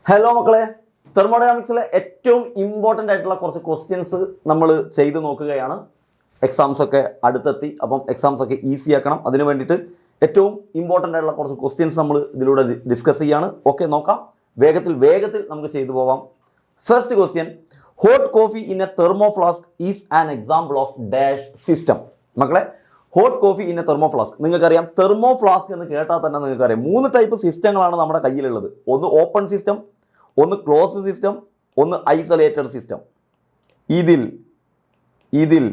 Hello മക്കളെ, തെർമോഡൈനാമിക്സിലെ ഏറ്റവും important ആയിട്ടുള്ള കുറച്ച് ക്വസ്റ്റ്യൻസ് നമ്മൾ ചെയ്ത് നോക്കുകയാണ്. എക്സാംസ് ഒക്കെ അടുത്തെത്തി, അപ്പം എക്സാംസ് ഒക്കെ ഈസി ആക്കണം. അതിന് വേണ്ടിയിട്ട് ഏറ്റവും ഇമ്പോർട്ടൻ്റ് ആയിട്ടുള്ള കുറച്ച് ക്വസ്റ്റ്യൻസ് നമ്മൾ ഇതിലൂടെ ഡിസ്കസ് ചെയ്യാണ്. ഓക്കെ, നോക്കാം. വേഗത്തിൽ നമുക്ക് ചെയ്തു പോവാം. First question, hot coffee in a thermo flask is an example of dash system. മക്കളെ, hot coffee in a thermo flask, നിങ്ങൾക്കറിയാം തെർമോ ഫ്ലാസ്ക് എന്ന് കേട്ടാൽ തന്നെ നിങ്ങൾക്കറിയാം 3 ടൈപ്പ് സിസ്റ്റങ്ങളാണ് നമ്മുടെ കയ്യിലുള്ളത്. ഒന്ന് ഓപ്പൺ സിസ്റ്റം, ഒന്ന് ക്ലോസ്ഡ് സിസ്റ്റം, ഒന്ന് ഐസൊലേറ്റഡ് സിസ്റ്റം. ഇതിൽ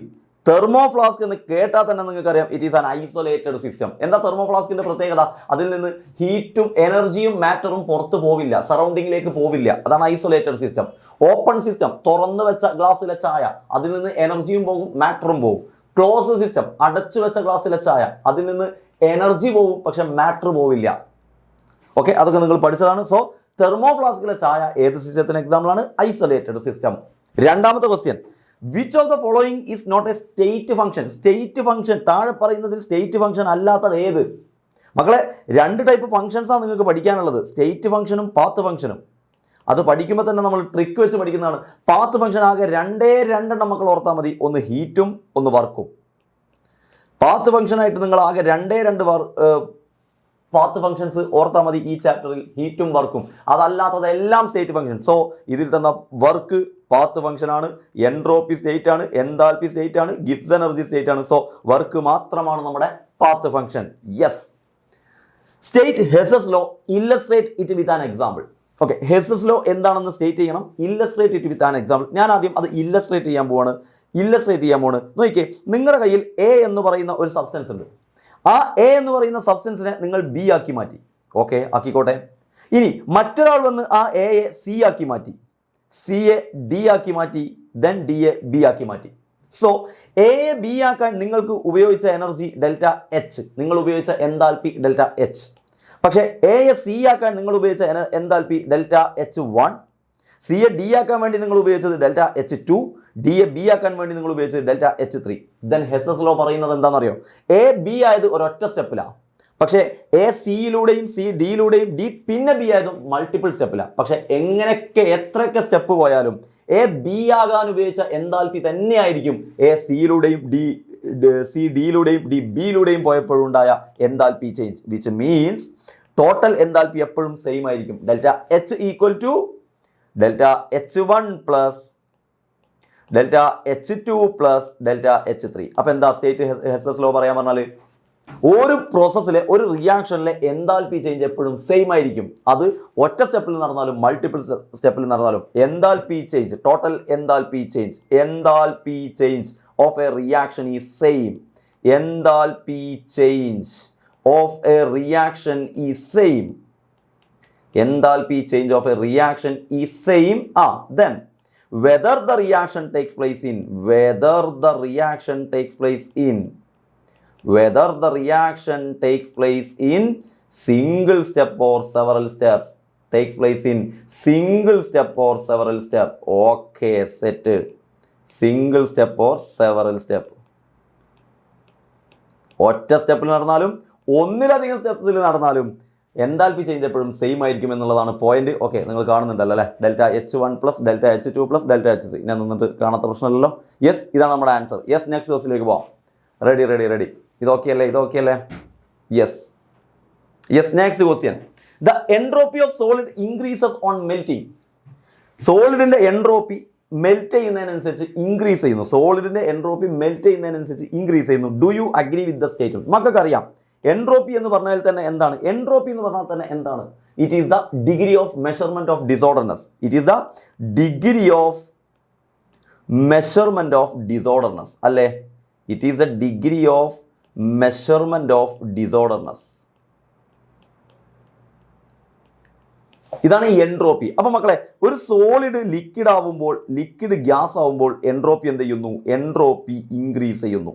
തെർമോ ഫ്ലാസ്ക് എന്ന് കേട്ടാൽ തന്നെ നിങ്ങൾക്കറിയാം it is an isolated system. എന്താ തെർമോ ഫ്ലാസ്കിന്റെ പ്രത്യേകത? അതിൽ നിന്ന് ഹീറ്റും എനർജിയും മാറ്ററും പുറത്തു പോവില്ല, സറൗണ്ടിങ്ങിലേക്ക് പോവില്ല. അതാണ് ഐസൊലേറ്റഡ് സിസ്റ്റം. ഓപ്പൺ സിസ്റ്റം, തുറന്നു വെച്ച ഗ്ലാസ്സിലെ ചായ, അതിൽ നിന്ന് എനർജിയും പോകും മാറ്ററും പോകും. ക്ലോസ്ഡ് സിസ്റ്റം, അടച്ചു വെച്ച ഗ്ലാസ്സിലെ ചായ, അതിൽ നിന്ന് എനർജി പോകും പക്ഷെ മാറ്റർ പോവില്ല. ഓക്കെ, അതൊക്കെ നിങ്ങൾ പഠിച്ചതാണ്. സോ തെർമോ ഫ്ലാസ്കിലെ ചായ ഏത് സിസ്റ്റത്തിന് എക്സാമ്പിൾ ആണ്? Isolated system. രണ്ടാമത്തെ question, which of the following is not a state function? State function, താഴെ പറയുന്നതിൽ സ്റ്റേറ്റ് ഫംഗ്ഷൻ അല്ലാത്തത് ഏത്? മക്കളെ, 2 ടൈപ്പ് ഫംഗ്ഷൻസാണ് നിങ്ങൾക്ക് പഠിക്കാനുള്ളത്, സ്റ്റേറ്റ് ഫംഗ്ഷനും പാത്ത് ഫംഗ്ഷനും. അത് പഠിക്കുമ്പോൾ തന്നെ നമ്മൾ ട്രിക്ക് വെച്ച് പഠിക്കുന്നതാണ്. പാത്ത് ഫംഗ്ഷൻ ആകെ 2 മക്കൾ ഓർത്താൽ മതി, ഒന്ന് ഹീറ്റും ഒന്ന് വർക്കും. പാത്ത് ഫംഗ്ഷനായിട്ട് നിങ്ങൾ ആകെ 2 പാത്ത് ഫംഗ്ഷൻസ് ഓർത്താൽ മതി ഈ ചാപ്റ്ററിൽ, ഹീറ്റും വർക്കും. അതല്ലാത്തതെല്ലാം സ്റ്റേറ്റ് ഫംഗ്ഷൻ. സോ ഇതിൽ തന്ന വർക്ക് പാത്ത് ഫംഗ്ഷൻ ആണ്, എൻട്രോപ്പി സ്റ്റേറ്റ് ആണ്, എൻതാൽപ്പി സ്റ്റേറ്റ് ആണ്, ഗിബ്സ് എനർജി സ്റ്റേറ്റ് ആണ്. സോ വർക്ക് മാത്രമാണ് നമ്മുടെ path function. Yes. State Hess's law, illustrate it with an example. Okay, Hess's law എന്താണെന്ന് സ്റ്റേറ്റ് ചെയ്യണം, illustrate it with an example. ഞാൻ ആദ്യം അത് ഇല്ലസ്ട്രേറ്റ് ചെയ്യാൻ പോവാണ്. നോക്കിക്കേ, നിങ്ങളുടെ കയ്യിൽ എ എന്ന് പറയുന്ന ഒരു സബ്സ്റ്റൻസ് ഉണ്ട്. ആ എ എന്ന് പറയുന്ന സബ്സ്റ്റൻസിനെ നിങ്ങൾ ബി ആക്കി മാറ്റി. ഓക്കെ, ആക്കിക്കോട്ടെ. ഇനി മറ്റൊരാൾ വന്ന് ആ എയെ സി ആക്കി മാറ്റി, സിയെ ഡി ആക്കി മാറ്റി, ദെൻ ഡിയെ ബി ആക്കി മാറ്റി. സോ എയെ ബി ആക്കാൻ നിങ്ങൾക്ക് ഉപയോഗിച്ച എനർജി ഡെൽറ്റ എച്ച്, നിങ്ങൾ ഉപയോഗിച്ച എൻതാൽപ്പി ഡെൽറ്റ എച്ച്. പക്ഷേ എയെ സി ആക്കാൻ നിങ്ങൾ ഉപയോഗിച്ച എൻതാൽപ്പി ഡെൽറ്റ എച്ച് 1, സിയെ ഡി ആക്കാൻ വേണ്ടി നിങ്ങൾ ഉപയോഗിച്ചത് ഡെൽറ്റ എച്ച് 2, ഡിയെ ബി ആക്കാൻ വേണ്ടി നിങ്ങൾ ഉപയോഗിച്ചത് delta H 3. Then Hess's law പറയുന്നത് എന്താണെന്നറിയോ? എ ബി ആയത് ഒരൊറ്റ സ്റ്റെപ്പിലാണ്, പക്ഷേ എ സിയിലൂടെയും സി ഡിയിലൂടെയും ഡി പിന്നെ ബി ആയതും മൾട്ടിപ്പിൾ സ്റ്റെപ്പിലാണ്. പക്ഷേ എത്രയൊക്കെ സ്റ്റെപ്പ് പോയാലും എ ബി ആകാൻ ഉപയോഗിച്ച എൻതാൽപ്പി തന്നെയായിരിക്കും എ സിയിലൂടെയും സി ഡിയിലൂടെയും ഡി ബിയിലൂടെയും പോയപ്പോഴുണ്ടായ enthalpy change, which means total enthalpy എപ്പോഴും സെയിം ആയിരിക്കും. Delta H equal to delta H 1 plus delta H 2 plus delta H 3. അപ്പം എന്താ സ്റ്റേറ്റ് ഹെസസ് ലോ പറയാൻ പറഞ്ഞാൽ, ഒരു പ്രോസസ്സിലെ ഒരു റിയാക്ഷനിലെ എൻതാൽപ്പി ചേഞ്ച് എപ്പോഴും സെയിം ആയിരിക്കും. അത് ഒറ്റ സ്റ്റെപ്പിൽ നടന്നാലും മൾട്ടിപ്പിൾ സ്റ്റെപ്പിൽ നടന്നാലും enthalpy change, total enthalpy change of a reaction is same. Enthalpy change of a reaction is same. Enthalpy change of a reaction is same. Then whether the reaction takes place in single step or several steps, Okay, set. Single step or several step. ഒറ്റ സ്റ്റെപ്പിൽ നടന്നാലും ഒന്നിലധികം സ്റ്റെപ്സിൽ നടന്നാലും enthalpy change എപ്പോഴും same ആയിരിക്കും എന്നുള്ളതാണ് point. Okay, നിങ്ങൾ കാണുന്നുണ്ടല്ലോ അല്ലേ? Delta H 1 plus delta H 2 plus delta H 3. ഞാൻ നിന്നിട്ട് കാണാത്ത പ്രശ്നമല്ലല്ലോ. യെസ്, ഇതാണ് നമ്മുടെ ആൻസർ. യെസ്, നെക്സ്റ്റ് ക്വസ്റ്റിലേക്ക് പോവാം. റെഡി. ഇതൊക്കെ അല്ലേ? Yes, next question. The entropy of solid increases on melting. സോളിഡിന്റെ എൻട്രോപ്പി മെൽറ്റ് ചെയ്യുന്നതിനനുസരിച്ച് ഇൻക്രീസ് ചെയ്യുന്നു. Do you agree with the statement? മക്കൾക്കറിയാം എൻട്രോപ്പി എന്ന് പറഞ്ഞാൽ തന്നെ എന്താണ്? It is the degree of measurement of disorderness. അല്ലേ? It is the degree of measurement of disorderness. ഇതാണ് എൻട്രോപ്പി. അപ്പൊ മക്കളെ, ഒരു സോളിഡ് ലിക്വിഡ് ഗ്യാസ് ആവുമ്പോൾ എൻട്രോപ്പി എന്ത് ചെയ്യുന്നു? എൻട്രോപ്പി ഇൻക്രീസ് ചെയ്യുന്നു.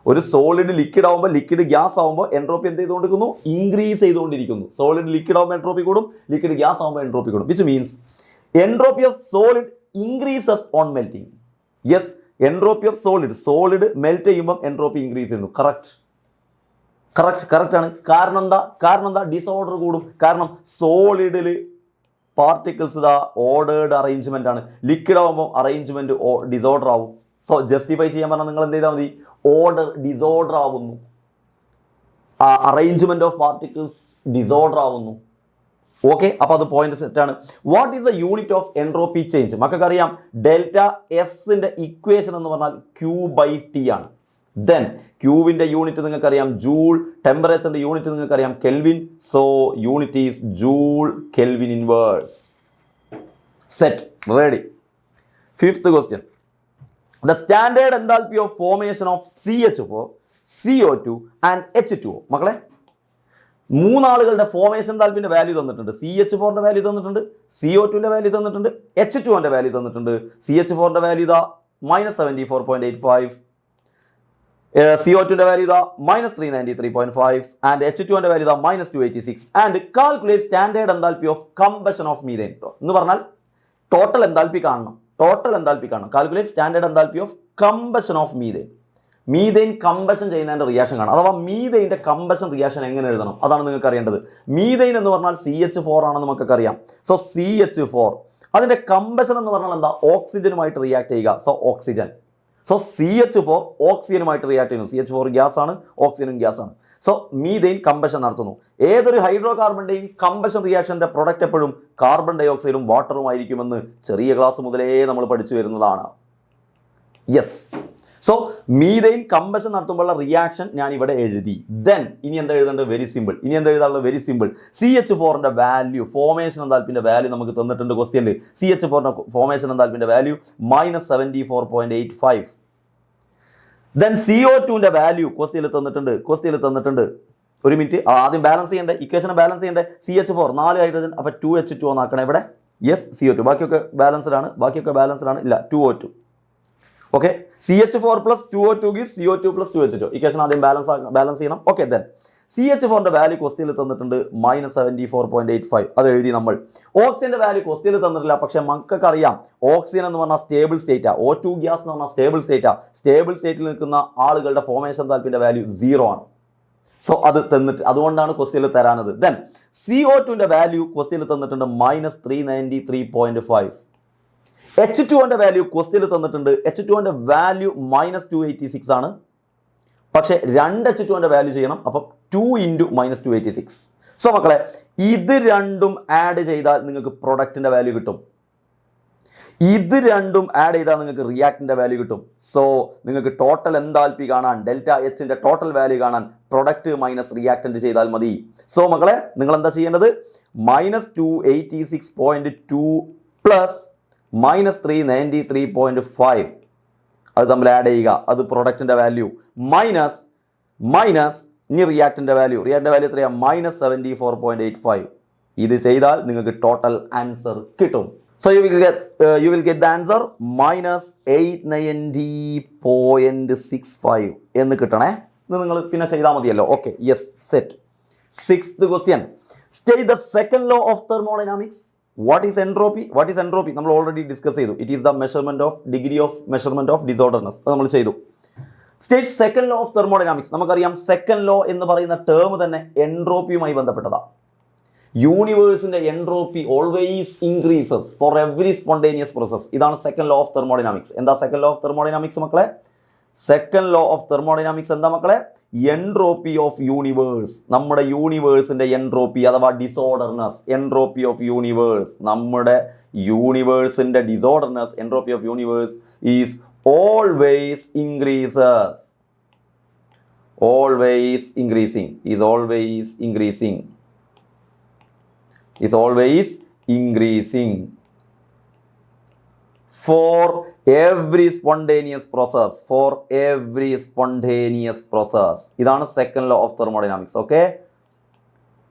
ഒരു സോളിഡ് ലിക്വിഡ് ആവുമ്പോൾ, ലിക്വിഡ് ഗ്യാസ് ആവുമ്പോൾ എൻട്രോപ്പി എന്ത് ചെയ്തുകൊണ്ടിരിക്കുന്നു? ഇൻക്രീസ് ചെയ്തുകൊണ്ടിരിക്കുന്നു. സോളിഡ് ലിക്വിഡ് ആവുമ്പോൾ എൻട്രോപ്പി കൂടും, ലിക്വിഡ് ഗ്യാസ് ആവുമ്പോൾ എൻട്രോപ്പി കൂടും. Which means entropy of solid increases on melting. Yes, entropy of solid melt ചെയ്യുമ്പോൾ എൻട്രോപ്പി ഇൻക്രീസ് ചെയ്യുന്നു. കറക്റ്റ്. കറക്റ്റ് ആണ്. കാരണം എന്താ ഡിസോർഡർ കൂടും. കാരണം സോളിഡിൽ പാർട്ടിക്കിൾസ് ഇതാ ഓർഡേർഡ് അറേഞ്ച്മെന്റ് ആണ്. ലിക്വിഡ് ആകുമ്പോൾ അറേഞ്ച്മെന്റ് ഡിസോർഡർ ആവും. സോ ജസ്റ്റിഫൈ ചെയ്യാൻ പറഞ്ഞാൽ നിങ്ങൾ എന്ത് ചെയ്താൽ മതി, ഓർഡർ ഡിസോർഡർ ആവുന്നു, അറേഞ്ച്മെന്റ് ഓഫ് പാർട്ടിക്കിൾസ് ഡിസോർഡർ ആവുന്നു. ഓക്കെ, അപ്പോൾ അത് പോയിന്റ് സെറ്റാണ്. What is the unit of entropy change? മക്കൾക്കറിയാം ഡെൽറ്റ എസിന്റെ ഇക്വേഷൻ എന്ന് പറഞ്ഞാൽ Q/T ആണ്. ദെൻ ക്യൂവിൻ്റെ യൂണിറ്റ് നിങ്ങൾക്കറിയാം ജൂൾ, ടെമ്പറേച്ചറിൻ്റെ യൂണിറ്റ് നിങ്ങൾക്കറിയാം kelvin. So unit is joule kelvin inverse. Set, ready. Fifth question, the standard enthalpy of formation of CH4, CO2 and H2O. മക്കളെ, മൂന്നാളുകളുടെ ഫോർമേഷൻ താൽപ്പിൻ്റെ വാല്യൂ തന്നിട്ടുണ്ട്. CH4ൻ്റെ വാല്യൂ തന്നിട്ടുണ്ട്, CO2ൻ്റെ വാല്യൂ തന്നിട്ടുണ്ട്, H2Oൻ്റെ വാല്യൂ തന്നിട്ടുണ്ട്. CH4ൻ്റെ വാല്യൂ ഇതാ -74.85, CO2ൻ്റെ വാല്യൂ ഇതാ -393.5 ആൻഡ് H2Oൻ്റെ വാല്യൂ ഇതാ -286. And calculate standard enthalpy of combustion of methane. എന്ന് പറഞ്ഞാൽ ടോട്ടൽ എൻതാൽപ്പി കാണണം. Calculate standard enthalpy of combustion of methane. Methane combustion ചെയ്യുന്നതിൻ്റെ റിയാക്ഷൻ കാണാം. അഥവാ മീഥെയിൻ്റെ കമ്പഷൻ റിയാക്ഷൻ എങ്ങനെ എഴുതണം, അതാണ് നിങ്ങൾക്ക് അറിയേണ്ടത്. മീഥെയിൻ എന്ന് പറഞ്ഞാൽ CH4 ആണെന്ന് നമുക്കൊക്കെ അറിയാം. സോ CH4 അതിൻ്റെ കമ്പഷൻ എന്ന് പറഞ്ഞാൽ എന്താ, ഓക്സിജനുമായിട്ട് റിയാക്ട് ചെയ്യുക. So oxygen. സോ CH4 ഓക്സിജനുമായിട്ട് റിയാക്ട് ചെയ്യുന്നു. CH4 ഗ്യാസ് ആണ്, ഓക്സിജനും ഗ്യാസ് ആണ്. സോ മീഥെയിൻ കമ്പഷൻ നടത്തുന്നു. ഏതൊരു ഹൈഡ്രോ കാർബണിൻ്റെയും കമ്പഷൻ റിയാക്ഷൻ്റെ പ്രൊഡക്റ്റ് എപ്പോഴും കാർബൺ ഡൈ ഓക്സൈഡും വാട്ടറും ആയിരിക്കുമെന്ന് ചെറിയ ക്ലാസ് മുതലേ നമ്മൾ പഠിച്ചു വരുന്നതാണ്. യെസ്. സോ മീഥെയിൻ കമ്പഷൻ നടത്തുമ്പോഴുള്ള റിയാക്ഷൻ ഞാൻ ഇവിടെ എഴുതി. ദെൻ ഇനി എന്താ എഴുതേണ്ടത്, വെരി സിമ്പിൾ. CH4ൻ്റെ വാല്യൂ, ഫോർമേഷൻ എൻതാൽപ്പിൻ്റെ വാല്യൂ നമുക്ക് തന്നിട്ടുണ്ട് ക്വസ്റ്റ്യനിൽ. CH4ൻ്റെ ഫോർമേഷൻ എൻതാൽപ്പിൻ്റെ വാല്യൂ -74.85. ദെൻ CO2ൻ്റെ വാല്യൂ ക്വസ്റ്റ്യനിൽ തന്നിട്ടുണ്ട്. ഒരു മിനിറ്റ്, ആദ്യം ബാലൻസ് ചെയ്യണ്ടേ, ഇക്വേഷനെ ബാലൻസ് ചെയ്യണ്ടേ. CH4 4 ഹൈഡ്രജൻ, അപ്പോൾ 2H2O എന്നാക്കണം ഇവിടെ. യെസ്, CO2 ബാക്കിയൊക്കെ ബാലൻസ്ഡ് ആണ്. ഇല്ല, 2O2. Okay, CH4 + 2O2 gives CO2 + 2H2. Equation ആദ്യം ബാലൻസ് ചെയ്യണം. ഓക്കെ, ദെൻ CH4ൻ്റെ വാല്യൂ ക്വസ്റ്റ്യനിൽ തന്നിട്ടുണ്ട് -74.85. അത് എഴുതി നമ്മൾ. ഓക്സിജൻ്റെ വാല്യൂ ക്വസ്റ്റ്യനിൽ തന്നിട്ടില്ല, പക്ഷേ മക്കൾക്ക് അറിയാം ഓക്സിജൻ എന്ന് പറഞ്ഞാൽ സ്റ്റേബിൾ സ്റ്റേറ്റാ, O2 ഗ്യാസ് എന്ന് പറഞ്ഞാൽ സ്റ്റേബിൾ സ്റ്റേറ്റാ. സ്റ്റേബിൾ സ്റ്റേറ്റിൽ നിൽക്കുന്ന ആളുകളുടെ ഫോർമേഷൻ താൽപ്പിൻ്റെ വാല്യൂ 0 ആണ്. സോ അത് തന്നിട്ട്, അതുകൊണ്ടാണ് ക്വസ്റ്റ്യനിൽ തരാനത്. ദെൻ CO2ൻ്റെ വാല്യൂ ക്വസ്റ്റ്യനിൽ തന്നിട്ടുണ്ട് -393.5. H2Oൻ്റെ വാല്യൂ ക്വസ്റ്റ്യനിൽ തന്നിട്ടുണ്ട്. H2Oൻ്റെ വാല്യൂ -286 ആണ്. പക്ഷേ 2 H2Oൻ്റെ വാല്യൂ ചെയ്യണം. അപ്പം 2 × -286. സോ മക്കളെ, ഇത് രണ്ടും ആഡ് ചെയ്താൽ നിങ്ങൾക്ക് പ്രൊഡക്റ്റിൻ്റെ വാല്യൂ കിട്ടും. ഇത് രണ്ടും ആഡ് ചെയ്താൽ നിങ്ങൾക്ക് റിയാക്റ്റിൻ്റെ വാല്യൂ കിട്ടും. സോ നിങ്ങൾക്ക് ടോട്ടൽ എൻതാൽപ്പി കാണാൻ, ഡെൽറ്റ എച്ചിൻ്റെ ടോട്ടൽ വാല്യൂ കാണാൻ പ്രൊഡക്റ്റ് മൈനസ് റിയാക്റ്റൻ്റ് ചെയ്താൽ മതി. സോ മക്കളെ, നിങ്ങൾ എന്താ ചെയ്യേണ്ടത്, -286.2 + -393.5 അത് തമ്മിൽ ആഡ് ചെയ്യുക. അത് പ്രൊഡക്റ്റിൻ്റെ വാല്യൂ മൈനസ് ഇനി റിയാക്റ്റിൻ്റെ വാല്യൂ എത്രയാണ്, -74.85. ഇത് ചെയ്താൽ നിങ്ങൾക്ക് ടോട്ടൽ ആൻസർ കിട്ടും. So you will get the answer -890.65 എന്ന് കിട്ടണേ. ഇത് നിങ്ങൾ പിന്നെ ചെയ്താൽ മതിയല്ലോ. Okay, yes, set. Sixth question, state the second law of thermodynamics. What is entropy? നമ്മൾ ഓൾറെഡി ഡിസ്കസ് ചെയ്തു. It is the degree of measurement of disorderness. അത് നമ്മൾ ചെയ്തു. State second law of thermodynamics. നമുക്കറിയാം സെക്കൻഡ് ലോ എന്ന് പറയുന്ന term തന്നെ എൻട്രോപ്പിയുമായി ബന്ധപ്പെട്ടതാണ്. യൂണിവേഴ്സിൻ്റെ entropy always increases for every spontaneous process. ഇതാണ് സെക്കൻഡ് ലോ ഓഫ് തെർമോഡൈനാമിക്സ്. എന്താ സെക്കൻഡ് ലോ ഓഫ് തെർമോഡൈനാമിക്സ് മക്കളെ? സെക്കൻഡ് ലോ ഓഫ് തെർമോഡൈനാമിക്സ് എന്താ മക്കളെ? Entropy of universe. നമ്മുടെ യൂണിവേഴ്സിൻ്റെ എൻട്രോപ്പി അഥവാ ഡിസോർഡർനെസ്. എൻട്രോപ്പി ഓഫ് യൂണിവേഴ്സ്, നമ്മുടെ യൂണിവേഴ്സിൻ്റെ disorderness, entropy of universe is always increases. Always increasing. Is always increasing. Is always increasing for every spontaneous process. For every spontaneous process. ഇതാണ് second law of thermodynamics. Okay,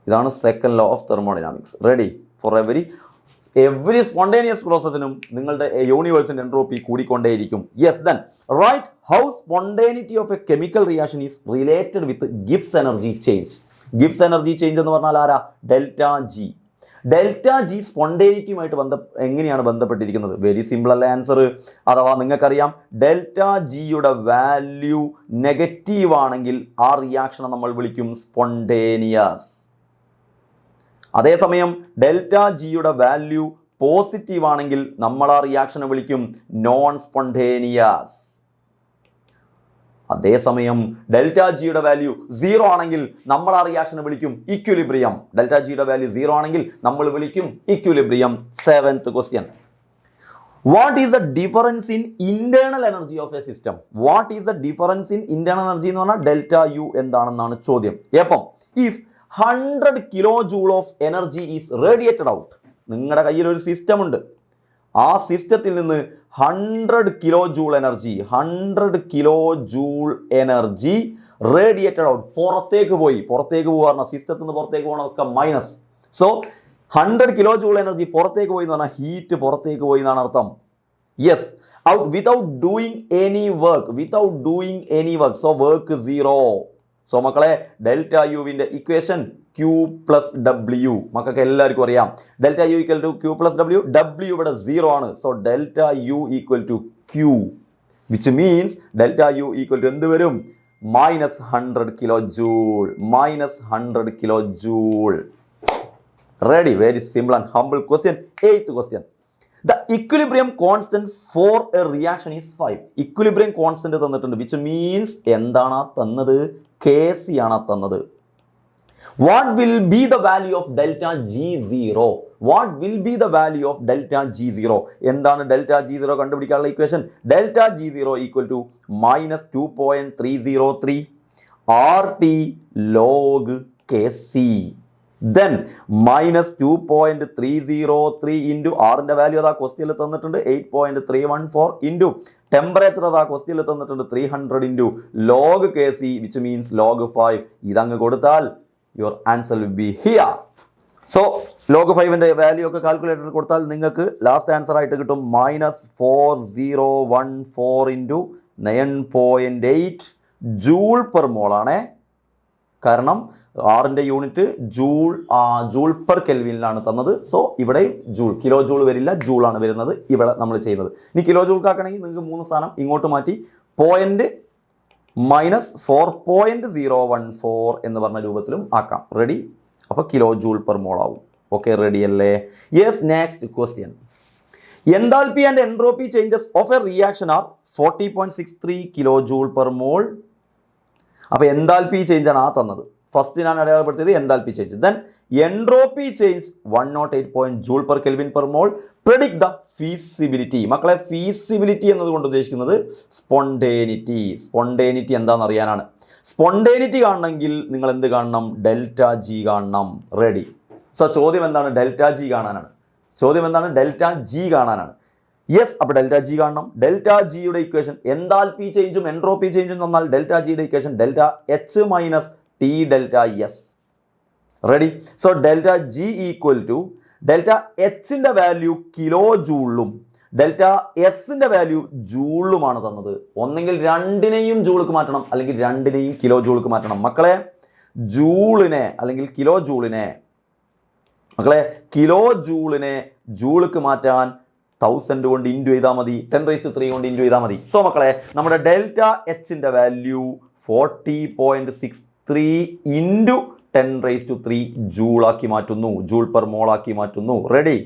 ഇതാണ് second law of thermodynamics. Ready? For every spontaneous പ്രോസസ്സിനും നിങ്ങളുടെ യൂണിവേഴ്സിൻ്റെ entropy കൂടിക്കൊണ്ടേയിരിക്കും. Yes, then write how spontaneity of a chemical reaction is related with Gibbs energy change. Gibbs energy change എന്ന് പറഞ്ഞാൽ ആരാ? Delta G. Delta G സ്പോണ്ടേനിറ്റിയുമായിട്ട് എങ്ങനെയാണ് ബന്ധപ്പെട്ടിരിക്കുന്നത്? വെരി സിമ്പിൾ അല്ലേ ആൻസർ? അഥവാ നിങ്ങൾക്കറിയാം ഡെൽറ്റ ജിയുടെ വാല്യൂ നെഗറ്റീവ് ആണെങ്കിൽ ആ റിയാക്ഷനെ നമ്മൾ വിളിക്കും സ്പോണ്ടേനിയസ്. അതേസമയം ഡെൽറ്റ ജിയുടെ വാല്യൂ പോസിറ്റീവ് ആണെങ്കിൽ നമ്മൾ ആ റിയാക്ഷനെ വിളിക്കും നോൺ സ്പോണ്ടേനിയസ്. അതേസമയം ഡെൽറ്റ ജിയുടെ വാല്യൂ 0 ആണെങ്കിൽ നമ്മൾ ആ റിയാക്ഷനെ വിളിക്കും ഇക്വിലിബ്രിയം. ഡെൽറ്റ ജിയുടെ വാല്യൂ 0 ആണെങ്കിൽ നമ്മൾ വിളിക്കും equilibrium. 7th question. What is the difference in internal energy of a system? What is the difference in internal energy എന്ന് പറഞ്ഞാൽ ഡെൽറ്റ യു എന്താണെന്നാണ് ചോദ്യം. എപ്പം if 100 kilo joule of energy is radiated out. നിങ്ങളുടെ കയ്യിൽ ഒരു സിസ്റ്റം ഉണ്ട്, ആ സിസ്റ്റത്തിൽ നിന്ന് 100 kilo joule energy radiated out, പുറത്തേക്ക് പോകാറുണ്ട്. സിസ്റ്റത്തിൽ നിന്ന് പുറത്തേക്ക് പോകണമൊക്കെ minus. So 100 kilo joule energy പുറത്തേക്ക് പോയി എന്ന് പറഞ്ഞാൽ ഹീറ്റ് പുറത്തേക്ക് പോയി എന്നാണ് അർത്ഥം. Yes, out without doing any work. So work 0. So മക്കളെ ഡെൽറ്റ യുവിൻ്റെ ഇക്വേഷൻ Q പ്ലസ് W മക്കൾക്ക് എല്ലാവർക്കും അറിയാം. Delta U equal to Q plus W. W ഇവിടെ 0 ആണ്. So delta U equal to Q, which means delta U equal to എന്ത് വരും? -100 kilo joule. Ready? Very simple and humble question. 8th question. The equilibrium constant for a reaction is 5. Equilibrium constant തന്നിട്ടുണ്ട്, which means എന്താണ് തന്നത്? Kc ആണ് തന്നത്. What will be the value of delta G0? എന്താണ് delta G0 കണ്ടുപിടിക്കാനുള്ള equation? Delta G0 equal to -2.303 RT log Kc. Then -2.303 into ആറിൻ്റെ value അതാ ക്വസ്റ്റ്യനിൽ തന്നിട്ടുണ്ട് 8.314 ഇൻറ്റു ടെമ്പറേച്ചർ അതാ ക്വസ്റ്റ്യനിൽ തന്നിട്ടുണ്ട് 300 ഇൻറ്റു ലോഗ് Kc, വിച്ച് മീൻസ് ലോഗ് 5. ഇതങ്ങ് കൊടുത്താൽ your answer will be here. So log 5ൻ്റെ വാല്യൂ ഒക്കെ കാൽക്കുലേറ്ററിൽ കൊടുത്താൽ നിങ്ങൾക്ക് ലാസ്റ്റ് ആൻസർ ആയിട്ട് കിട്ടും -4014 ഇൻറ്റു 9.8 ജൂൾ പെർ മോൾ ആണേ. കാരണം ആറിൻ്റെ യൂണിറ്റ് ജൂൾ പെർ കെൽവിനിലാണ് തന്നത്. സോ ഇവിടെ കിലോ ജൂൾ വരില്ല, ജൂളാണ് വരുന്നത് ഇവിടെ നമ്മൾ ചെയ്യുന്നത്. ഇനി കിലോ ജൂൾക്കാക്കണമെങ്കിൽ നിങ്ങൾക്ക് 3 സ്ഥാനം ഇങ്ങോട്ട് മാറ്റി -4.014 എന്ന് പറഞ്ഞ രൂപത്തിലും ആക്കാം. റെഡി? അപ്പോൾ കിലോ ജൂൾ പെർ മോൾ ആവും. ഓക്കെ, റെഡി അല്ലേ? Yes. Next question. Enthalpy and entropy changes of a reaction are 40.63 kilo joule per mole. അപ്പോൾ എൻതാൽപ്പി ചേഞ്ച് ആണ് തന്നത്. ഫസ്റ്റ് ഞാൻ അടയാളപ്പെടുത്തിയത് enthalpy change. Then entropy change 108 joule per kelvin per mole. Predict the feasibility. മക്കളെ feasibility എന്നതുകൊണ്ട് ഉദ്ദേശിക്കുന്നത് spontaneity എന്താണെന്ന് അറിയാനാണ്. സ്പോണ്ടേനിറ്റി കാണണമെങ്കിൽ നിങ്ങൾ എന്ത് കാണണം? ഡെൽറ്റ ജി കാണണം. റെഡി? സോ ചോദ്യം എന്താണ്? ഡെൽറ്റ ജി കാണാനാണ്. യെസ്, അപ്പോൾ ഡെൽറ്റ ജി കാണണം. ഡെൽറ്റ ജിയുടെ ഇക്വേഷൻ എൻതാൽപ്പി ചേഞ്ചും എൻട്രോപ്പി ചേഞ്ചും തന്നാൽ ഡെൽറ്റ ജിയുടെ equation delta H minus T delta S. Ready? So delta G equal to delta എച്ചിൻ്റെ വാല്യൂ കിലോ ജൂളിലും ഡെൽറ്റ എസിൻ്റെ വാല്യൂ ജൂളിലുമാണ് തന്നത്. ഒന്നെങ്കിൽ രണ്ടിനെയും ജൂൾക്ക് മാറ്റണം, അല്ലെങ്കിൽ രണ്ടിനെയും കിലോ ജൂൾക്ക് മാറ്റണം. മക്കളെ ജൂളിനെ അല്ലെങ്കിൽ കിലോ ജൂളിനെ ജൂൾക്ക് മാറ്റാൻ 1000 കൊണ്ട് ഇൻറ്റു ചെയ്താൽ മതി, 10³ കൊണ്ട് ഇൻറ്റു ചെയ്താൽ മതി. സോ മക്കളെ നമ്മുടെ ഡെൽറ്റ എച്ചിൻ്റെ വാല്യൂ 40.63 ഇൻറ്റു 10³ ജൂളാക്കി മാറ്റുന്നു, ജൂൾ പെർ മോളാക്കി മാറ്റുന്നു. റെഡി?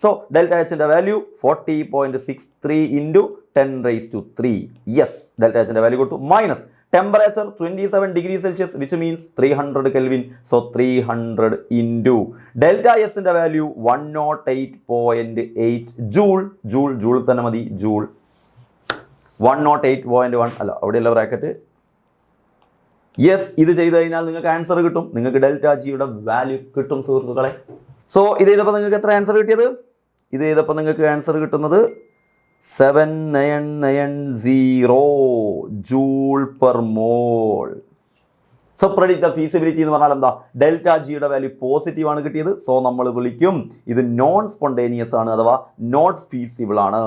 സോ ഡെൽറ്റ എച്ചിൻ്റെ വാല്യൂ 40.63 ഇൻറ്റു 10³ യെസ്, ഡെൽറ്റ എച്ചിൻ്റെ വാല്യൂ കൊടുത്തു. Minus temperature 27 degree Celsius, which means 300 kelvin. So 300 into delta എസിൻ്റെ വാല്യൂ 108.8 ജൂൾ തന്നെ മതി. ജൂൾ 108.1 അല്ല, അവിടെയുള്ള ബ്രാക്കറ്റ്. യെസ്, ഇത് ചെയ്ത് കഴിഞ്ഞാൽ നിങ്ങൾക്ക് ആൻസർ കിട്ടും. നിങ്ങൾക്ക് ഡെൽറ്റ ജിയുടെ വാല്യൂ കിട്ടും സുഹൃത്തുക്കളെ. സോ ഇത് ചെയ്തപ്പോൾ നിങ്ങൾക്ക് എത്ര ആൻസർ കിട്ടിയത്? ഇത് ചെയ്തപ്പോൾ നിങ്ങൾക്ക് ആൻസർ കിട്ടുന്നത് 7990 joule per mall. So predict the feasibility എന്ന് പറഞ്ഞാൽ എന്താ? ഡെൽറ്റ ജിയുടെ വാല്യൂ പോസിറ്റീവ് ആണ് കിട്ടിയത്. സോ നമ്മൾ വിളിക്കും ഇത് നോൺ സ്പോണ്ടേനിയസ് ആണ്, അഥവാ നോട്ട് ഫീസിബിൾ ആണ്.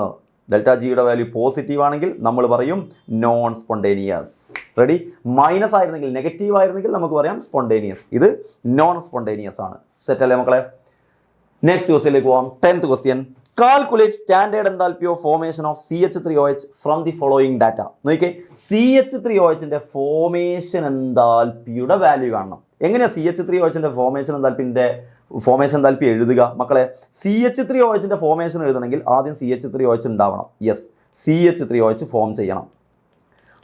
ഡെൽറ്റ ജിയുടെ വാല്യൂ പോസിറ്റീവ് ആണെങ്കിൽ നമ്മൾ പറയും നോൺ സ്പോണ്ടേനിയസ്. റെഡി? മൈനസ് ആയിരുന്നെങ്കിൽ, നെഗറ്റീവ് ആയിരുന്നെങ്കിൽ നമുക്ക് പറയാം സ്പോണ്ടേനിയസ്. ഇത് നോൺ സ്പോണ്ടേനിയസ് ആണ്. സെറ്റ് അല്ലേ മക്കളെ? നെക്സ്റ്റ് ക്വസ്റ്റ്യനിലേക്ക് പോകാം. 10th question. Calculate standard enthalpy of formation of CH3OH from the following data. നോക്കിയേ, CH3OHന്റെ ഫോർമേഷൻ എൻതാൽപ്പിയുടെ വാല്യൂ കാണണം. എങ്ങനെയാണ് CH3OHന്റെ ഫോർമേഷൻ എൻതാൽപ്പി എഴുതുക മക്കളെ? CH3OHന്റെ ഫോർമേഷൻ എഴുതണമെങ്കിൽ ആദ്യം CH3OH ഉണ്ടാവണം. യെസ്, CH3OH ഫോം ചെയ്യണം.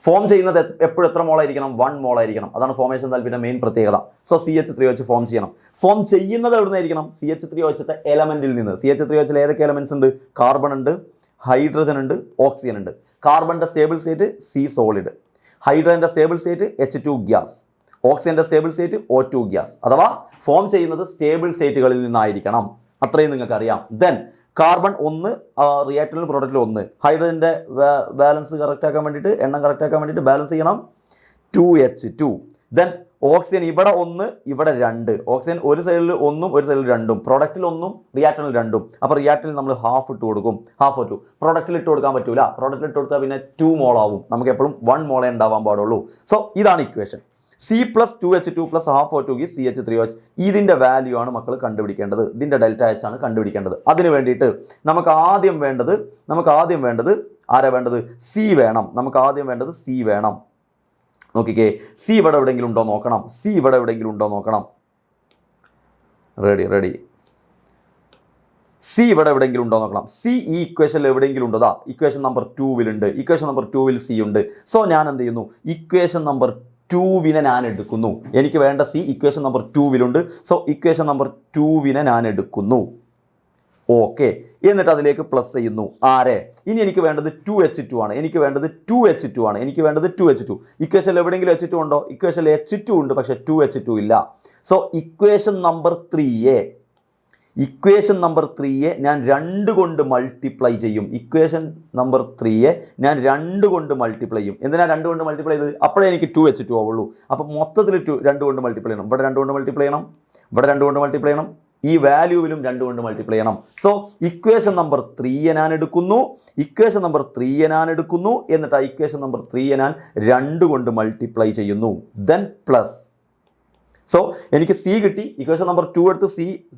ഫോം ചെയ്യുന്നത് എപ്പോഴും എത്ര മോളായിരിക്കണം? 1 മോളായിരിക്കണം. അതാണ് ഫോർമേഷൻ എൻതാൽപ്പിയുടെ മെയിൻ പ്രത്യേകത. സോ CH3OH ഫോം ചെയ്യണം. ഫോം ചെയ്യുന്നത് എവിടെ നിന്നായിരിക്കണം? CH3OHത്തെ എലമെന്റിൽ നിന്ന്. CH3OHൽ ഏതൊക്കെ എലമെന്റ്സ് ഉണ്ട്? കാർബൺ ഉണ്ട്, ഹൈഡ്രജൻ ഉണ്ട്, ഓക്സിജൻ ഉണ്ട്. കാർബണിന്റെ സ്റ്റേബിൾ സ്റ്റേറ്റ് C സോളിഡ്, ഹൈഡ്രജന്റെ സ്റ്റേബിൾ സ്റ്റേറ്റ് H2 ഗ്യാസ്, ഓക്സിജന്റെ സ്റ്റേബിൾ സ്റ്റേറ്റ് O2 ഗ്യാസ്. അഥവാ ഫോം ചെയ്യുന്നത് സ്റ്റേബിൾ സ്റ്റേറ്റുകളിൽ നിന്നായിരിക്കണം. അത്രയും നിങ്ങൾക്ക് അറിയാം. ദെൻ കാർബൺ 1, റിയാക്ടറിൽ പ്രൊഡക്റ്റിൽ 1, ഹൈഡ്രജൻ്റെ ബാലൻസ് കറക്റ്റ് ആക്കാൻ വേണ്ടിയിട്ട്, എണ്ണം കറക്റ്റ് ആക്കാൻ വേണ്ടിയിട്ട് ബാലൻസ് ചെയ്യണം 2H2. ദെൻ ഓക്സിജൻ ഇവിടെ 1, ഇവിടെ 2. ഓക്സിജൻ ഒരു സൈഡിൽ 1ഉം ഒരു സൈഡിൽ 2ഉം, പ്രൊഡക്റ്റിൽ 1ഉം റിയാക്ടറിൽ 2ഉം. അപ്പോൾ റിയാക്ടറിൽ നമ്മൾ ഹാഫ് ഇട്ട് കൊടുക്കും, ഹാഫ് 2. പ്രൊഡക്റ്റിൽ ഇട്ട് കൊടുക്കാൻ പറ്റൂല. പ്രൊഡക്റ്റിൽ ഇട്ട് കൊടുത്താൽ പിന്നെ 2 മോളാവും. നമുക്ക് എപ്പോഴും 1 മോളെ ഉണ്ടാവാൻ പാടുള്ളൂ. സോ ഇതാണ് equation. C + 2H2 + ½ O2 is CH3OH. ഇതിൻ്റെ വാല്യൂ ആണ് മക്കൾ കണ്ടുപിടിക്കേണ്ടത്. ഇതിൻ്റെ ഡെൽറ്റ H ആണ് കണ്ടുപിടിക്കേണ്ടത്. അതിന് വേണ്ടിയിട്ട് നമുക്ക് ആദ്യം വേണ്ടത് ആരാ വേണ്ടത്? C വേണം. നമുക്ക് ആദ്യം വേണ്ടത് C വേണം. നോക്കിക്കേ, C ഇവിടെ എവിടെയെങ്കിലും ഉണ്ടോ നോക്കണം. റെഡി. C ഇവിടെ എവിടെയെങ്കിലും ഉണ്ടോ നോക്കണം. C ഈ ഇക്വേഷനിൽ എവിടെയെങ്കിലും ഉണ്ടോ? Equation number 2 equation number 2 C ഉണ്ട്. സോ ഞാൻ എന്ത് ചെയ്യുന്നു? ഇക്വേഷൻ നമ്പർ 2 ഞാൻ എടുക്കുന്നു. എനിക്ക് വേണ്ട C equation number 2 so equation number 2 ഞാൻ എടുക്കുന്നു. ഓക്കെ, എന്നിട്ട് അതിലേക്ക് പ്ലസ് ചെയ്യുന്നു. ആരെ? ഇനി എനിക്ക് വേണ്ടത് 2H2 ആണ്. ഇക്വേഷനിൽ എവിടെയെങ്കിലും H2 ഉണ്ടോ? ഇക്വേഷനിൽ H2 ഉണ്ട്, പക്ഷേ 2H2 ഇല്ല. സോ ഇക്വേഷൻ നമ്പർ 3 ഞാൻ 2 കൊണ്ട് മൾട്ടിപ്ലൈ ചെയ്യും. എന്തിനാ 2 കൊണ്ട് മൾട്ടിപ്ലൈ ചെയ്ത്? അപ്പോഴേ എനിക്ക് 2H2 ആവുള്ളൂ. അപ്പം മൊത്തത്തിൽ 2 കൊണ്ട് മൾട്ടിപ്ലൈ ചെയ്യണം. ഇവിടെ 2 കൊണ്ട് മൾട്ടിപ്ലൈ ചെയ്യണം, ഇവിടെ 2 കൊണ്ട് മൾട്ടിപ്ലൈ ചെയ്യണം, ഈ വാല്യൂവിലും 2 കൊണ്ട് മൾട്ടിപ്ലൈ ചെയ്യണം. സോ ഇക്വേഷൻ നമ്പർ 3 ഞാൻ എടുക്കുന്നു. എന്നിട്ട് ആ ഇക്വേഷൻ നമ്പർ 3 ഞാൻ 2 കൊണ്ട് മൾട്ടിപ്ലൈ ചെയ്യുന്നു. Then plus. സോ എനിക്ക് C കിട്ടി. ഇക്വേഷൻ നമ്പർ 2 എടുത്ത്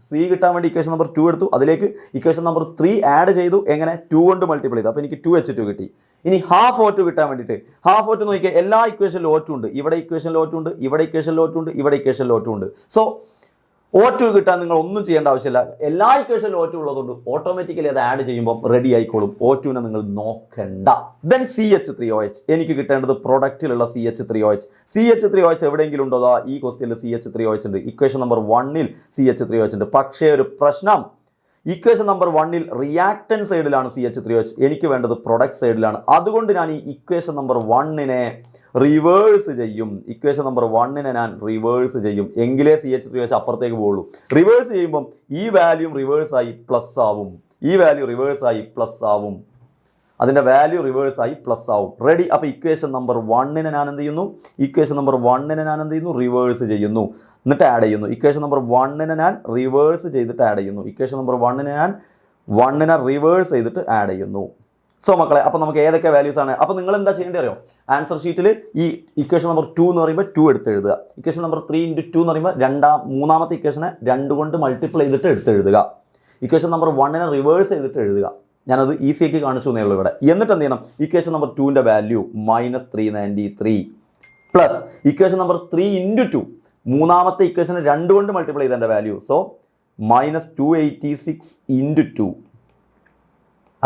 C കിട്ടാൻ വേണ്ടി ഇക്വേഷൻ നമ്പർ 2 എടുത്തു. അതിലേക്ക് ഇക്വേഷൻ നമ്പർ 3 ആഡ് ചെയ്തു. എങ്ങനെ? 2 കൊണ്ട് മൾട്ടിപ്ലൈ ചെയ്തു. അപ്പോൾ എനിക്ക് 2H2 കിട്ടി. ഇനി ½ O2 കിട്ടാൻ വേണ്ടിയിട്ട് ½ O2 നോക്കിയാൽ എല്ലാ ഇക്വേഷനിലും O2 ഉണ്ട്. ഇവിടെ ഇക്വേഷനിൽ O2 ഉണ്ട്, ഇവിടെ ഇക്വേഷനിൽ O2 ഉണ്ട്, ഇവിടെ ഇക്വേഷനിൽ O2 ഉണ്ട്. സോ O2 കിട്ടാൻ നിങ്ങൾ ഒന്നും ചെയ്യേണ്ട ആവശ്യമില്ല. എല്ലാ ഇക്വേഷനിലും O2 ഉള്ളതുകൊണ്ട് ഓട്ടോമാറ്റിക്കലി അത് ആഡ് ചെയ്യുമ്പോൾ റെഡി ആയിക്കോളും. O2നെ നിങ്ങൾ നോക്കണ്ട. Then CH3OH. എനിക്ക് കിട്ടേണ്ടത് പ്രൊഡക്റ്റിലുള്ള CH3OH എവിടെയെങ്കിലും ഉണ്ടോ? ഈ ക്വസ്റ്റ്യനിൽ CH3OH ഉണ്ട്. ഇക്വേഷൻ നമ്പർ 1 CH3OH ഉണ്ട്. പക്ഷേ ഒരു പ്രശ്നം, ഇക്വേഷൻ നമ്പർ 1 റിയാക്ടൻ സൈഡിലാണ് CH3OH. എനിക്ക് വേണ്ടത് പ്രൊഡക്റ്റ് സൈഡിലാണ്. അതുകൊണ്ട് ഞാൻ ഈ ഇക്വേഷൻ നമ്പർ 1 റിവേഴ്സ് ചെയ്യും. എങ്കിലേ CH3OH അപ്പുറത്തേക്ക് പോകുള്ളൂ. റിവേഴ്സ് ചെയ്യുമ്പം ഈ വാല്യൂ റിവേഴ്സായി പ്ലസ് ആവും. അതിൻ്റെ വാല്യൂ റിവേഴ്സായി പ്ലസ് ആവും. റെഡി? അപ്പോൾ ഇക്വേഷൻ നമ്പർ 1 ഞാൻ എന്ത് ചെയ്യുന്നു? റിവേഴ്സ് ചെയ്യുന്നു. എന്നിട്ട് ആഡ് ചെയ്യുന്നു. ഇക്വേഷൻ നമ്പർ 1 ഞാൻ റിവേഴ്സ് ചെയ്തിട്ട് ആഡ് ചെയ്യുന്നു. റിവേഴ്സ് ചെയ്തിട്ട് ആഡ് ചെയ്യുന്നു. സോ മക്കളെ, അപ്പോൾ നമുക്ക് ഏതൊക്കെ വാല്യൂസ് ആണ്? അപ്പോൾ നിങ്ങൾ എന്താ ചെയ്യേണ്ടത് അറിയോ? ആൻസർ ഷീറ്റിൽ ഈ ഇക്വേഷൻ നമ്പർ 2 എന്ന് പറയുമ്പോൾ 2 എടുത്ത് എഴുതുക. ഇക്വേഷൻ നമ്പർ 3 × 2 എന്ന് പറയുമ്പോൾ മൂന്നാമത്തെ ഇക്വേഷനെ 2 കൊണ്ട് മൾട്ടിപ്ലൈ ചെയ്തിട്ട് എടുത്ത് എഴുതുക. ഇക്വേഷൻ നമ്പർ 1 റിവേഴ്സ് ചെയ്തിട്ട് എഴുതുക. ഞാനത് ഈസിയാക്കി കാണിച്ചു എന്നേ ഉള്ളൂ ഇവിടെ. എന്നിട്ട് എന്ത് ചെയ്യണം? ഇക്വേഷൻ നമ്പർ 2ൻ്റെ വാല്യൂ -393 പ്ലസ് ഇക്വേഷൻ നമ്പർ 3 × 2, മൂന്നാമത്തെ ഇക്വേഷനെ 2 കൊണ്ട് മൾട്ടിപ്ലൈ ചെയ്തതിൻ്റെ വാല്യൂ. സോ -286 × 2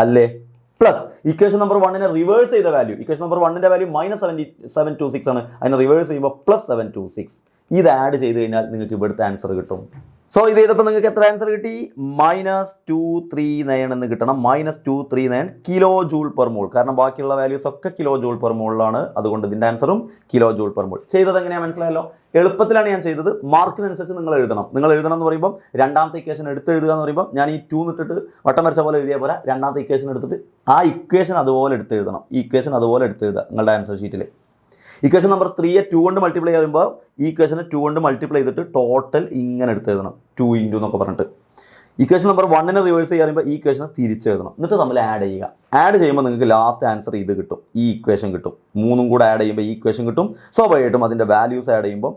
അല്ലേ? പ്ലസ് ഇക്വേഷൻ നമ്പർ 1 റിവേഴ്സ് ചെയ്ത വാല്യൂ. ഇക്വേഷൻ നമ്പർ 1ൻ്റെ വാല്യൂ -726 ആണ്. അതിനെ റിവേഴ്സ് ചെയ്യുമ്പോൾ +726. ഇത് ആഡ് ചെയ്ത് കഴിഞ്ഞാൽ നിങ്ങൾക്ക് ഇവിടുത്തെ ആൻസർ കിട്ടും. സോ ഇത് ചെയ്തപ്പോൾ നിങ്ങൾക്ക് എത്ര ആൻസർ കിട്ടി? -239 എന്ന് കിട്ടണം. -239 കിലോ ജൂൾ പെർ മോൾ. കാരണം ബാക്കിയുള്ള വാല്യൂസ് ഒക്കെ കിലോ ജൂൾ പെർ മോളിലാണ്. അതുകൊണ്ട് ഇതിൻ്റെ ആൻസറും കിലോ ജൂൾ പെർ മോൾ. ചെയ്തത് എങ്ങനെയാണ് മനസ്സിലായല്ലോ? എളുപ്പത്തിലാണ് ഞാൻ ചെയ്തത്. മാർക്കിനനുസരിച്ച് നിങ്ങൾ എഴുതണം എന്ന് പറയുമ്പോൾ രണ്ടാമത്തെ ഇക്വേഷൻ എടുത്ത് എഴുതുക എന്ന് പറയുമ്പോൾ ഞാൻ ഈ 2 ഇട്ടിട്ട് വട്ടം വരച്ച പോലെ എഴുതിയ പോലെ രണ്ടാമത്തെ ഇക്വേഷൻ എടുത്തിട്ട് ആ ഇക്വേഷൻ അതുപോലെ എടുത്ത് എഴുതണം. ഈ ഇക്വേഷൻ അതുപോലെ എടുത്ത് എഴുതുക നിങ്ങളുടെ ആൻസർ ഷീറ്റിൽ. ഇക്വേഷൻ നമ്പർ 3 2 കൊണ്ട് മൾട്ടിപ്ലൈ ചെയ്യുമ്പോൾ ഈ ഇക്വേഷനെ 2 കൊണ്ട് മൾട്ടിപ്ലൈ ചെയ്തിട്ട് ടോട്ടൽ ഇങ്ങനെ എടുത്ത് എഴുതണം. 2 × എന്നൊക്കെ പറഞ്ഞിട്ട് ഇക്വേഷൻ നമ്പർ 1 റിവേഴ്സ് ചെയ്യുമ്പോൾ ഈ ഇക്വേഷനെ തിരിച്ചെഴുതണം, എന്നിട്ട് നമ്മൾ ആഡ് ചെയ്യുക. ആഡ് ചെയ്യുമ്പോൾ നിങ്ങൾക്ക് ലാസ്റ്റ് ആൻസർ ഇത് കിട്ടും, ഈ ഇക്വേഷൻ കിട്ടും. 3 കൂടെ ആഡ് ചെയ്യുമ്പോൾ ഈ ഇക്വേഷൻ കിട്ടും. സ്വാഭാവികമായിട്ടും അതിൻ്റെ വാല്യൂസ് ആഡ് ചെയ്യുമ്പോൾ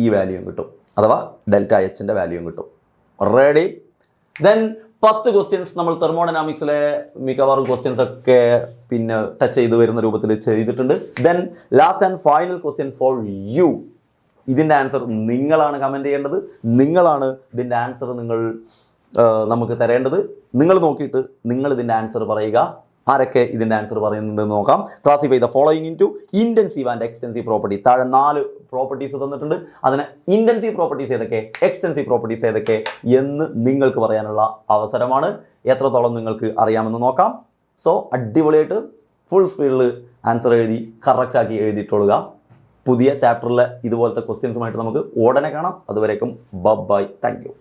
ഈ വാല്യൂയും കിട്ടും, അഥവാ ഡെൽറ്റ എച്ചിൻ്റെ വാല്യൂയും കിട്ടും. റെഡി? ദെൻ 10 ക്വസ്റ്റ്യൻസ് നമ്മൾ തെർമോഡൈനാമിക്സിലെ മിക്കവാറും ക്വസ്റ്റ്യൻസ് ഒക്കെ പിന്നെ ടച്ച് ചെയ്ത് വരുന്ന രൂപത്തിൽ ചെയ്തിട്ടുണ്ട്. Then last and final question for you. ഇതിൻ്റെ ആൻസർ നിങ്ങളാണ് കമൻറ്റ് ചെയ്യേണ്ടത്, നിങ്ങളാണ് ഇതിൻ്റെ ആൻസർ നമുക്ക് തരേണ്ടത്. നിങ്ങൾ നോക്കിയിട്ട് നിങ്ങൾ ഇതിൻ്റെ ആൻസർ പറയുക. ആരൊക്കെ ഇതിൻ്റെ ആൻസർ പറയുന്നുണ്ടെന്ന് നോക്കാം. Classify the following into intensive and extensive property. താഴെ 4 പ്രോപ്പർട്ടീസ് തന്നിട്ടുണ്ട്. അതിന് ഇൻറ്റൻസീവ് പ്രോപ്പർട്ടീസ് ഏതൊക്കെ, എക്സ്റ്റെൻസീവ് പ്രോപ്പർട്ടീസ് ഏതൊക്കെ എന്ന് നിങ്ങൾക്ക് പറയാനുള്ള അവസരമാണ്. എത്രത്തോളം നിങ്ങൾക്ക് അറിയാമെന്ന് നോക്കാം. സോ അടിപൊളിയായിട്ട് ഫുൾ സ്പീഡിൽ ആൻസർ എഴുതി കറക്റ്റാക്കി എഴുതിയിട്ടുള്ളുക. പുതിയ ചാപ്റ്ററിലെ ഇതുപോലത്തെ ക്വസ്റ്റ്യൻസുമായിട്ട് നമുക്ക് ഉടനെ കാണാം. അതുവരേക്കും ബൈ, താങ്ക് യു.